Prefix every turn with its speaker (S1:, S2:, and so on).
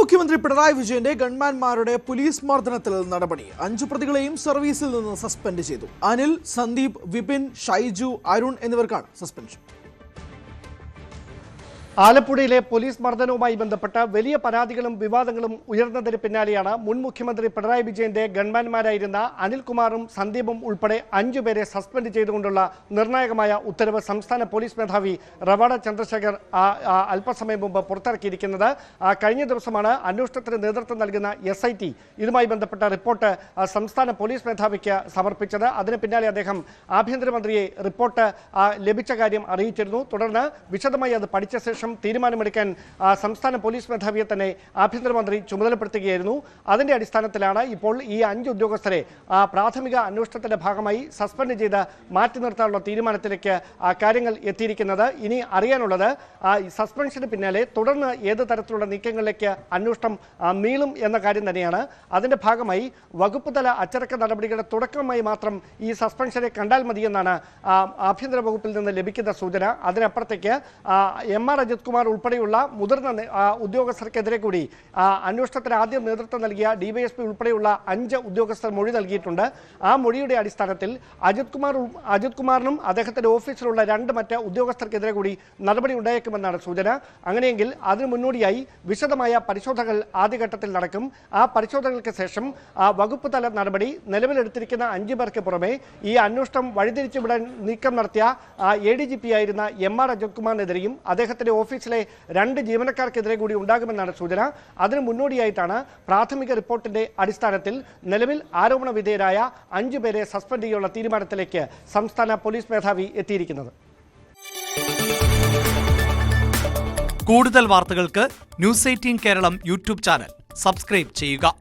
S1: മുഖ്യമന്ത്രി പിണറായി വിജയന്റെ ഗൺമാൻമാരുടെ പോലീസ് മർദ്ദനത്തിൽ നടപടി. 5 പ്രതികളെയും സർവീസിൽ നിന്ന് സസ്പെൻഡ് ചെയ്തു. അനിൽ, സന്ദീപ്, വിപിൻ, ഷൈജു, അരുൺ എന്നിവർക്കാണ് സസ്പെൻഷൻ.
S2: ആലപ്പുഴയിലെ പോലീസ് മർദ്ദനവുമായി ബന്ധപ്പെട്ട വലിയ പരാതികളും വിവാദങ്ങളും ഉയർന്നതിന് പിന്നാലെയാണ് മുൻ മുഖ്യമന്ത്രി പിണറായി വിജയന്റെ ഗൺമാൻമാരായിരുന്ന അനിൽകുമാറും സന്ദീപും ഉൾപ്പെടെ 5 പേരെ സസ്പെൻഡ് ചെയ്തുകൊണ്ടുള്ള നിർണായകമായ ഉത്തരവ് സംസ്ഥാന പോലീസ് മേധാവി റവാഡ ചന്ദ്രശേഖർ അല്പസമയം മുമ്പ് പുറത്തിറക്കിയിരിക്കുന്നത്. കഴിഞ്ഞ ദിവസമാണ് അന്വേഷണത്തിന് നേതൃത്വം നൽകുന്ന SIT ഇതുമായി ബന്ധപ്പെട്ട റിപ്പോർട്ട് സംസ്ഥാന പോലീസ് മേധാവിക്ക് സമർപ്പിച്ചത്. അതിന് പിന്നാലെ അദ്ദേഹം ആഭ്യന്തരമന്ത്രിയെ റിപ്പോർട്ട് ലഭിച്ച കാര്യം അറിയിച്ചിരുന്നു. തുടർന്ന് വിശദമായി അത് പഠിച്ച ശേഷം തീരുമാനമെടുക്കാൻ സംസ്ഥാന പോലീസ് മേധാവിയെ തന്നെ ആഭ്യന്തരമന്ത്രി ചുമതലപ്പെടുത്തുകയായിരുന്നു. അതിന്റെ അടിസ്ഥാനത്തിലാണ് ഇപ്പോൾ ഈ 5 ഉദ്യോഗസ്ഥരെ പ്രാഥമിക അന്വേഷണത്തിന്റെ ഭാഗമായി സസ്പെൻഡ് ചെയ്ത് മാറ്റി നിർത്താനുള്ള തീരുമാനത്തിലേക്ക് കാര്യങ്ങൾ എത്തിയിരിക്കുന്നത്. ഇനി അറിയാനുള്ളത് സസ്പെൻഷന് പിന്നാലെ തുടർന്ന് ഏത് തരത്തിലുള്ള നീക്കങ്ങളിലേക്ക് അന്വേഷണം നീളും എന്ന കാര്യം തന്നെയാണ്. അതിന്റെ ഭാഗമായി വകുപ്പ് തല അച്ചടക്ക നടപടികളുടെ തുടക്കമായി മാത്രം ഈ സസ്പെൻഷനെ കണ്ടാൽ മതിയെന്നാണ് ആഭ്യന്തര വകുപ്പിൽ നിന്ന് ലഭിക്കുന്ന സൂചന. അതിനപ്പുറത്തേക്ക് MR അജിത് കുമാർ ഉൾപ്പെടെയുള്ള മുതിർന്ന ഉദ്യോഗസ്ഥർക്കെതിരെ കൂടി അന്വേഷണത്തിന് ആദ്യം നേതൃത്വം നൽകിയ DYSP ഉൾപ്പെടെയുള്ള 5 ഉദ്യോഗസ്ഥർ മൊഴി നൽകിയിട്ടുണ്ട്. ആ മൊഴിയുടെ അടിസ്ഥാനത്തിൽ അജിത് കുമാറിനും അദ്ദേഹത്തിന്റെ ഓഫീസിലുള്ള 2 മറ്റ് ഉദ്യോഗസ്ഥർക്കെതിരെ കൂടി നടപടി ഉണ്ടായേക്കുമെന്നാണ് സൂചന. അങ്ങനെയെങ്കിൽ അതിനു മുന്നോടിയായി വിശദമായ പരിശോധനകൾ ആദ്യഘട്ടത്തിൽ നടക്കും. ആ പരിശോധനകൾക്ക് ശേഷം വകുപ്പ് തല നടപടി നിലവിലെടുത്തിരിക്കുന്ന 5 പേർക്ക് പുറമെ ഈ അന്വേഷണം വഴിതിരിച്ചുവിടാൻ നീക്കം നടത്തിയ ADGP ആയിരുന്ന MR അജിത് കുമാറിനെതിരെയും അദ്ദേഹത്തിന്റെ ഓഫീസിലെ 2 ജീവനക്കാർക്കെതിരെ കൂടി ഉണ്ടാകുമെന്നാണ് സൂചന. അതിനു മുന്നോടിയായിട്ടാണ് പ്രാഥമിക റിപ്പോർട്ടിന്റെ അടിസ്ഥാനത്തിൽ നിലവിൽ ആരോപണ വിധേയരായ 5 പേരെ സസ്പെൻഡ് ചെയ്യാനുള്ള തീരുമാനത്തിലേക്ക് സംസ്ഥാന പോലീസ് മേധാവി എത്തിയിരിക്കുന്നത്.
S3: കൂടുതൽ വാർത്തകൾക്ക് News 18 Keralam YouTube channel subscribe ചെയ്യുക.